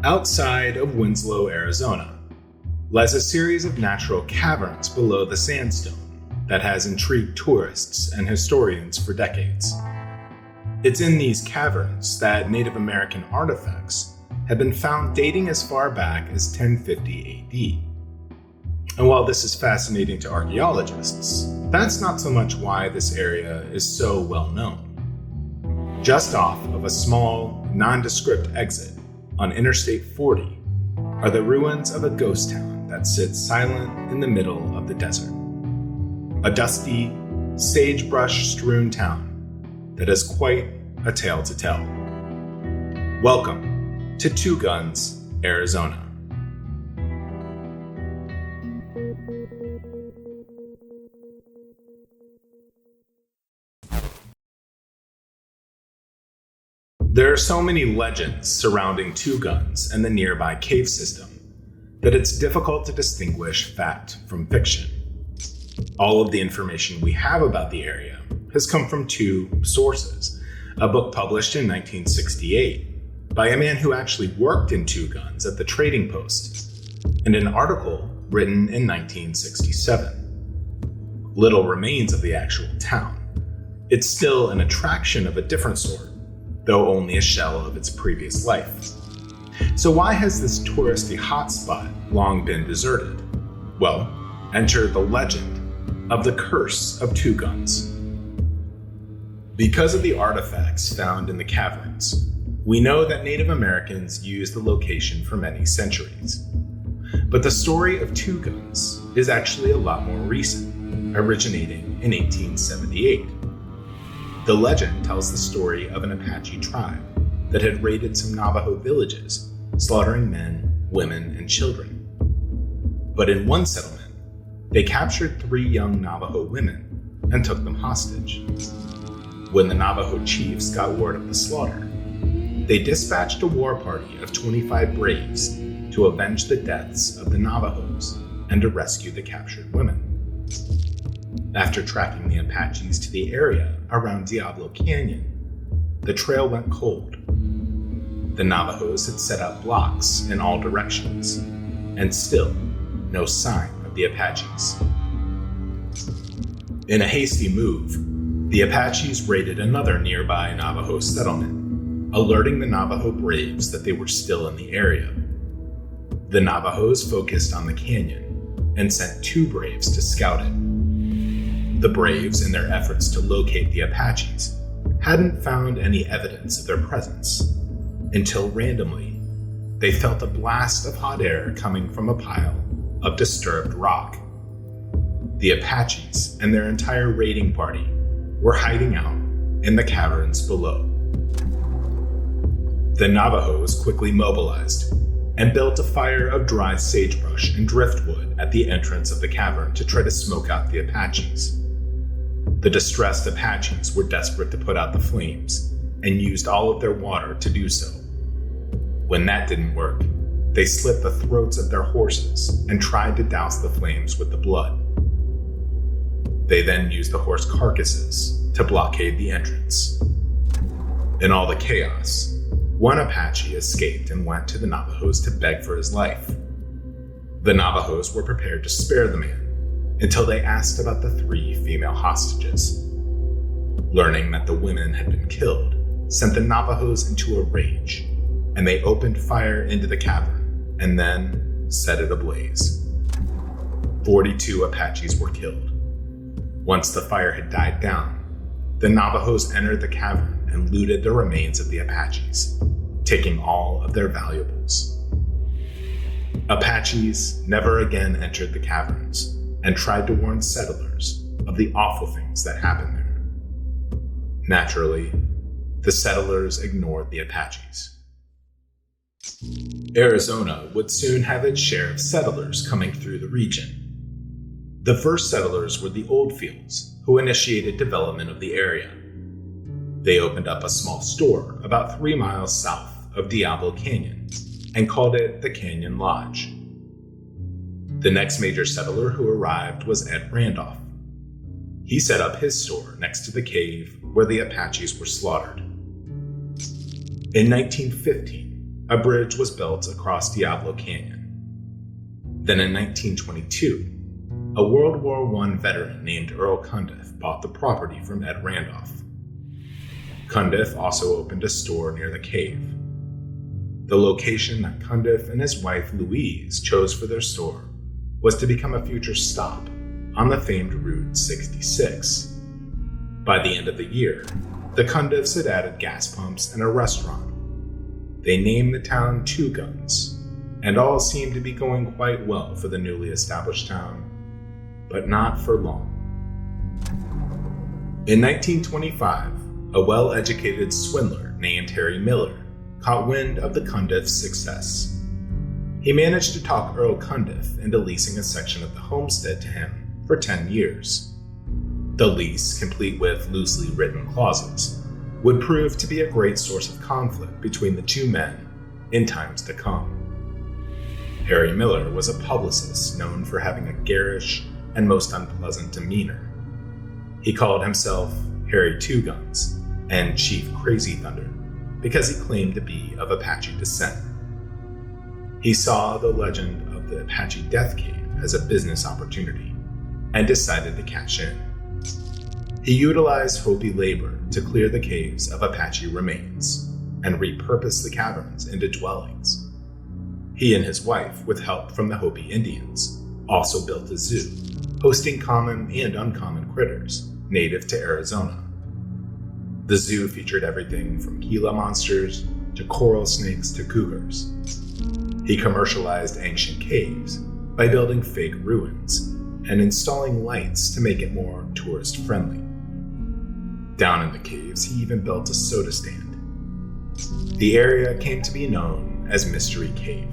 Outside of Winslow, Arizona, lies a series of natural caverns below the sandstone that has intrigued tourists and historians for decades. It's in these caverns that Native American artifacts have been found dating as far back as 1050 AD. And while this is fascinating to archaeologists, that's not so much why this area is so well known. Just off of a small, nondescript exit on Interstate 40 are the ruins of a ghost town that sits silent in the middle of the desert. A dusty, sagebrush-strewn town that has quite a tale to tell. Welcome to Two Guns, Arizona. There are so many legends surrounding Two Guns and the nearby cave system that it's difficult to distinguish fact from fiction. All of the information we have about the area has come from two sources: a book published in 1968 by a man who actually worked in Two Guns at the Trading Post, and an article written in 1967. Little remains of the actual town. It's still an attraction of a different sort, though only a shell of its previous life. So why has this touristy hotspot long been deserted? Well, enter the legend of the Curse of Two Guns. Because of the artifacts found in the caverns, we know that Native Americans used the location for many centuries. But the story of Two Guns is actually a lot more recent, originating in 1878. The legend tells the story of an Apache tribe that had raided some Navajo villages, slaughtering men, women, and children. But in one settlement, they captured 3 young Navajo women and took them hostage. When the Navajo chiefs got word of the slaughter, they dispatched a war party of 25 braves to avenge the deaths of the Navajos and to rescue the captured women. After tracking the Apaches to the area around Diablo Canyon, the trail went cold. The Navajos had set up blocks in all directions, and still no sign of the Apaches. In a hasty move, the Apaches raided another nearby Navajo settlement, alerting the Navajo braves that they were still in the area. The Navajos focused on the canyon and sent 2 braves to scout it. The braves, in their efforts to locate the Apaches, hadn't found any evidence of their presence, until randomly, they felt a blast of hot air coming from a pile of disturbed rock. The Apaches and their entire raiding party were hiding out in the caverns below. The Navajos quickly mobilized and built a fire of dry sagebrush and driftwood at the entrance of the cavern to try to smoke out the Apaches. The distressed Apaches were desperate to put out the flames and used all of their water to do so. When that didn't work, they slit the throats of their horses and tried to douse the flames with the blood. They then used the horse carcasses to blockade the entrance. In all the chaos, one Apache escaped and went to the Navajos to beg for his life. The Navajos were prepared to spare the man until they asked about the 3 female hostages. Learning that the women had been killed sent the Navajos into a rage, and they opened fire into the cavern and then set it ablaze. 42 Apaches were killed. Once the fire had died down, the Navajos entered the cavern and looted the remains of the Apaches, taking all of their valuables. Apaches never again entered the caverns and tried to warn settlers of the awful things that happened there. Naturally, the settlers ignored the Apaches. Arizona would soon have its share of settlers coming through the region. The first settlers were the Oldfields, who initiated development of the area. They opened up a small store about 3 miles south of Diablo Canyon and called it the Canyon Lodge. The next major settler who arrived was Ed Randolph. He set up his store next to the cave where the Apaches were slaughtered. In 1915, a bridge was built across Diablo Canyon. Then in 1922, a World War I veteran named Earl Cundiff bought the property from Ed Randolph. Cundiff also opened a store near the cave. The location that Cundiff and his wife Louise chose for their store was to become a future stop on the famed Route 66. By the end of the year, the Cundiffs had added gas pumps and a restaurant. They named the town Two Guns, and all seemed to be going quite well for the newly established town, but not for long. In 1925, a well-educated swindler named Harry Miller caught wind of the Cundiff's success. He managed to talk Earl Cundiff into leasing a section of the homestead to him for 10 years. The lease, complete with loosely written clauses, would prove to be a great source of conflict between the two men in times to come. Harry Miller was a publicist known for having a garish and most unpleasant demeanor. He called himself Harry Two Guns and Chief Crazy Thunder because he claimed to be of Apache descent. He saw the legend of the Apache Death Cave as a business opportunity and decided to cash in. He utilized Hopi labor to clear the caves of Apache remains and repurpose the caverns into dwellings. He and his wife, with help from the Hopi Indians, also built a zoo, hosting common and uncommon critters native to Arizona. The zoo featured everything from Gila monsters to coral snakes to cougars. He commercialized ancient caves by building fake ruins and installing lights to make it more tourist-friendly. Down in the caves, he even built a soda stand. The area came to be known as Mystery Cave.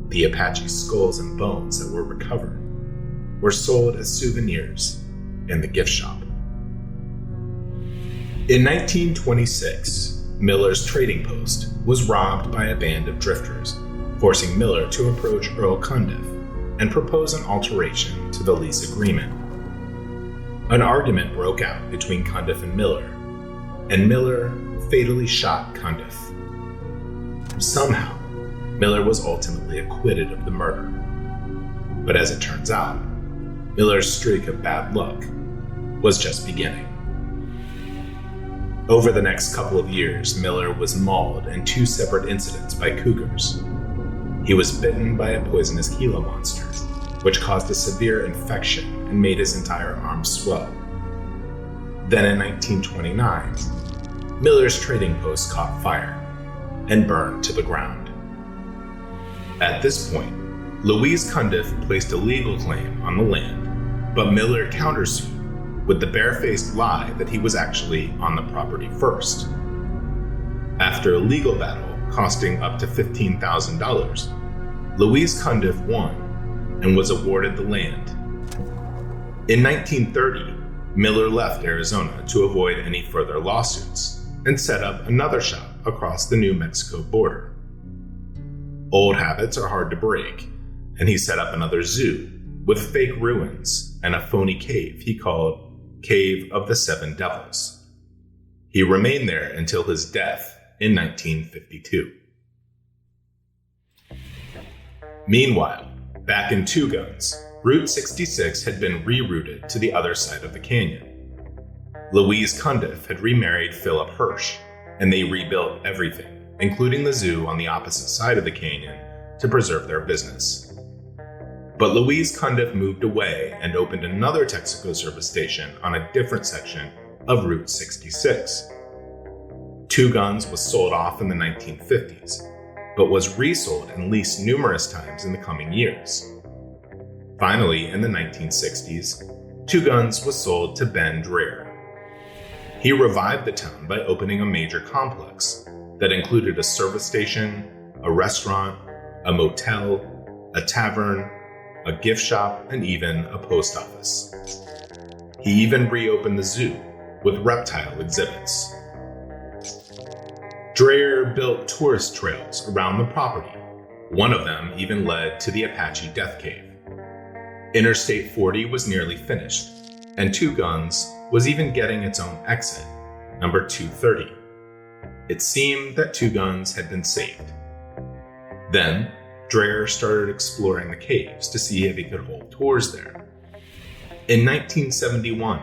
The Apache skulls and bones that were recovered were sold as souvenirs in the gift shop. In 1926, Miller's trading post was robbed by a band of drifters, forcing Miller to approach Earl Cundiff and propose an alteration to the lease agreement. An argument broke out between Cundiff and Miller fatally shot Cundiff. Somehow, Miller was ultimately acquitted of the murder. But as it turns out, Miller's streak of bad luck was just beginning. Over the next couple of years, Miller was mauled in 2 separate incidents by cougars. He was bitten by a poisonous Gila monster, which caused a severe infection and made his entire arm swell. Then in 1929, Miller's trading post caught fire and burned to the ground. At this point, Louise Cundiff placed a legal claim on the land, but Miller countersued with the barefaced lie that he was actually on the property first. After a legal battle costing up to $15,000, Louise Cundiff won and was awarded the land. In 1930, Miller left Arizona to avoid any further lawsuits and set up another shop across the New Mexico border. Old habits are hard to break, and he set up another zoo with fake ruins and a phony cave he called Cave of the Seven Devils. He remained there until his death in 1952. Meanwhile, back in Two Guns, Route 66 had been rerouted to the other side of the canyon. Louise Cundiff had remarried Philip Hirsch, and they rebuilt everything, including the zoo on the opposite side of the canyon, to preserve their business. But Louise Cundiff moved away and opened another Texaco service station on a different section of Route 66. Two Guns was sold off in the 1950s, but was resold and leased numerous times in the coming years. Finally, in the 1960s, Two Guns was sold to Ben Dreher. He revived the town by opening a major complex that included a service station, a restaurant, a motel, a tavern, a gift shop, and even a post office. He even reopened the zoo with reptile exhibits. Dreher built tourist trails around the property. One of them even led to the Apache Death Cave. Interstate 40 was nearly finished, and Two Guns was even getting its own exit, number 230. It seemed that Two Guns had been saved, Then, Dreher started exploring the caves to see if he could hold tours there. In 1971,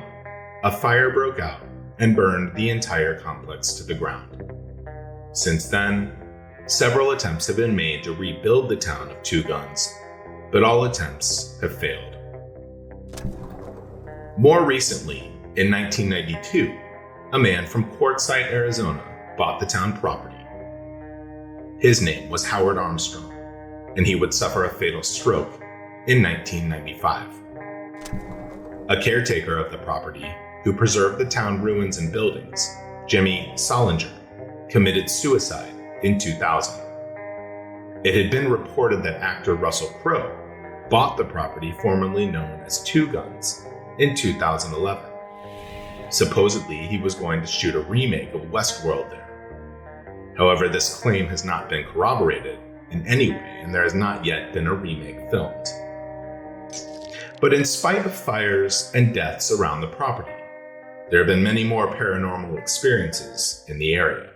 a fire broke out and burned the entire complex to the ground. Since then, several attempts have been made to rebuild the town of Two Guns, but all attempts have failed. More recently, in 1992, a man from Quartzsite, Arizona, bought the town property. His name was Howard Armstrong, and he would suffer a fatal stroke in 1995. A caretaker of the property, who preserved the town ruins and buildings, Jimmy Solinger, committed suicide in 2000. It had been reported that actor Russell Crowe bought the property formerly known as Two Guns in 2011. Supposedly, he was going to shoot a remake of Westworld there. However, this claim has not been corroborated in any way, and there has not yet been a remake filmed. But in spite of fires and deaths around the property, there have been many more paranormal experiences in the area.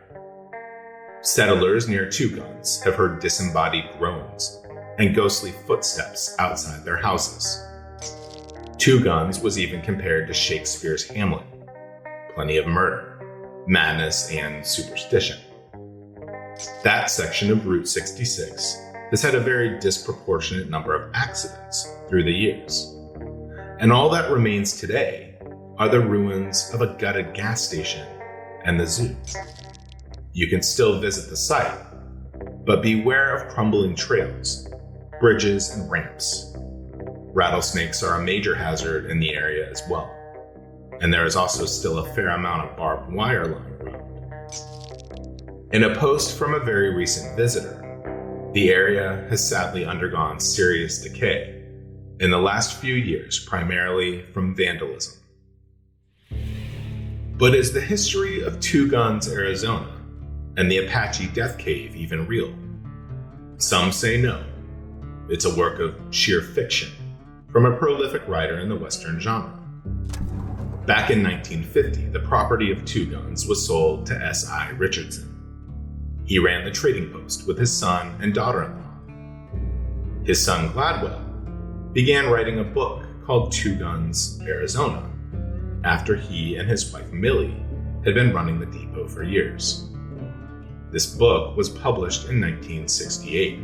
Settlers near Two Guns have heard disembodied groans and ghostly footsteps outside their houses. Two Guns was even compared to Shakespeare's Hamlet. Plenty of murder, madness, and superstition. That section of Route 66 has had a very disproportionate number of accidents through the years. And all that remains today are the ruins of a gutted gas station and the zoo. You can still visit the site, but beware of crumbling trails, bridges, and ramps. Rattlesnakes are a major hazard in the area as well, and there is also still a fair amount of barbed wire lying around. In a post from a very recent visitor, the area has sadly undergone serious decay in the last few years, primarily from vandalism. But is the history of Two Guns, Arizona, and the Apache Death Cave even real? Some say no. It's a work of sheer fiction from a prolific writer in the Western genre. Back in 1950, the property of Two Guns was sold to S.I. Richardson. He ran the trading post with his son and daughter-in-law. His son Gladwell began writing a book called Two Guns, Arizona, after he and his wife Millie had been running the depot for years. This book was published in 1968.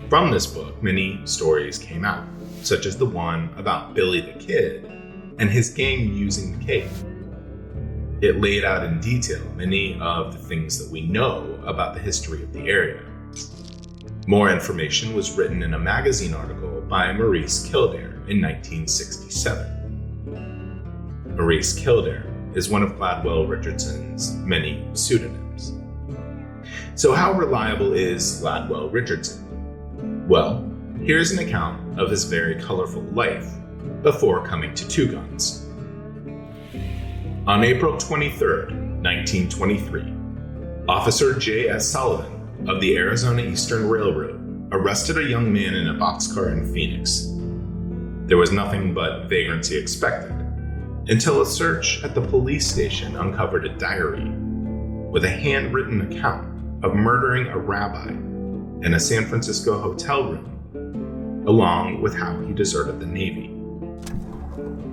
From this book, many stories came out, such as the one about Billy the Kid and his gang using the cave. It laid out in detail many of the things that we know about the history of the area. More information was written in a magazine article by Maurice Kildare in 1967. Maurice Kildare is one of Gladwell Richardson's many pseudonyms. So how reliable is Gladwell Richardson? Well, here's an account of his very colorful life before coming to Two Guns. On April 23, 1923, Officer J.S. Sullivan of the Arizona Eastern Railroad arrested a young man in a boxcar in Phoenix. There was nothing but vagrancy expected, until a search at the police station uncovered a diary with a handwritten account of murdering a rabbi in a San Francisco hotel room, along with how he deserted the Navy.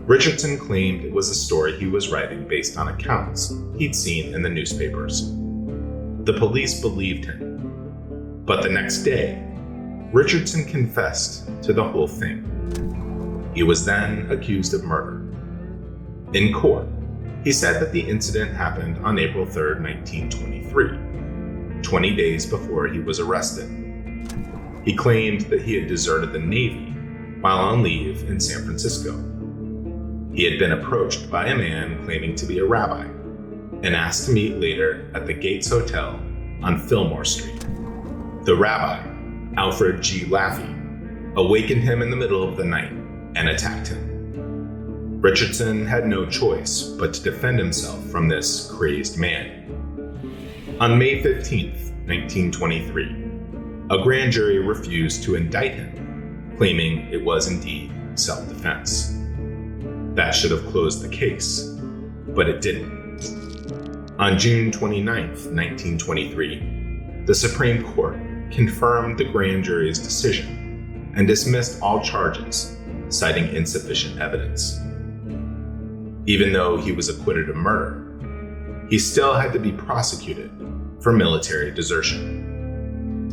Richardson claimed it was a story he was writing based on accounts he'd seen in the newspapers. The police believed him, but the next day, Richardson confessed to the whole thing. He was then accused of murder. In court, he said that the incident happened on April 3, 1923, 20 days before he was arrested. He claimed that he had deserted the Navy while on leave in San Francisco. He had been approached by a man claiming to be a rabbi and asked to meet later at the Gates Hotel on Fillmore Street. The rabbi, Alfred G. Laffey, awakened him in the middle of the night and attacked him. Richardson had no choice but to defend himself from this crazed man. On May 15, 1923, a grand jury refused to indict him, claiming it was indeed self-defense. That should have closed the case, but it didn't. On June 29, 1923, the Supreme Court confirmed the grand jury's decision and dismissed all charges, citing insufficient evidence. Even though he was acquitted of murder, he still had to be prosecuted for military desertion.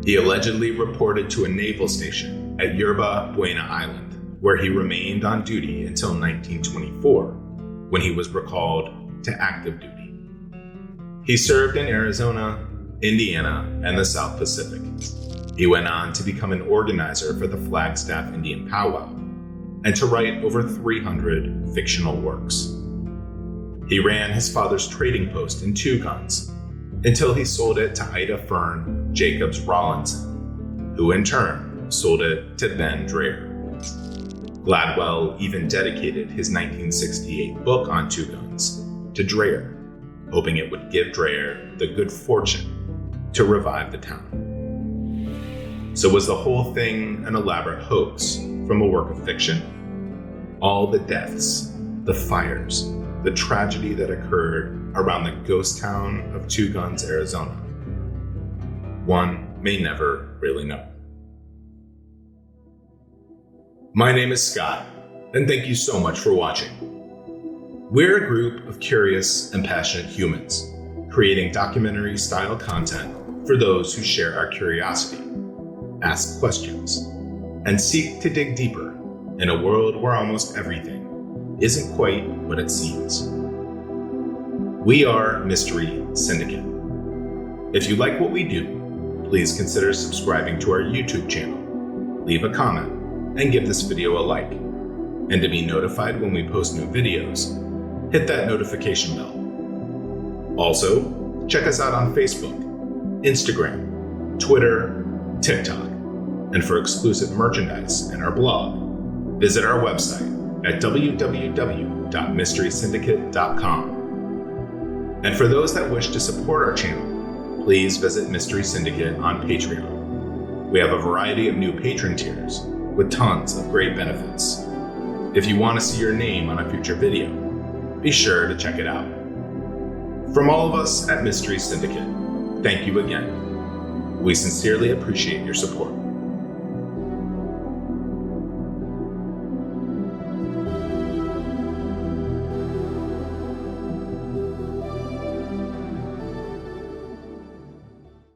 He allegedly reported to a naval station at Yerba Buena Island, where he remained on duty until 1924, when he was recalled to active duty. He served in Arizona, Indiana, and the South Pacific. He went on to become an organizer for the Flagstaff Indian Powwow and to write over 300 fictional works. He ran his father's trading post in Two Guns until he sold it to Ida Fern Jacobs Rawlinson, who in turn sold it to Ben Dreher. Gladwell even dedicated his 1968 book on Two Guns to Dreher, hoping it would give Dreher the good fortune to revive the town. So was the whole thing an elaborate hoax from a work of fiction? All the deaths, the fires, the tragedy that occurred around the ghost town of Two Guns, Arizona. One may never really know. My name is Scott, and thank you so much for watching. We're a group of curious and passionate humans, creating documentary-style content for those who share our curiosity, ask questions, and seek to dig deeper in a world where almost everything isn't quite what it seems. We are Mystery Syndicate. If you like what we do, please consider subscribing to our YouTube channel, leave a comment, and give this video a like. And to be notified when we post new videos, hit that notification bell. Also, check us out on Facebook, Instagram, Twitter, TikTok, and for exclusive merchandise and our blog, visit our website at www.mysterysyndicate.com. And for those that wish to support our channel, please visit Mystery Syndicate on Patreon. We have a variety of new patron tiers with tons of great benefits. If you want to see your name on a future video, be sure to check it out. From all of us at Mystery Syndicate, thank you again. We sincerely appreciate your support.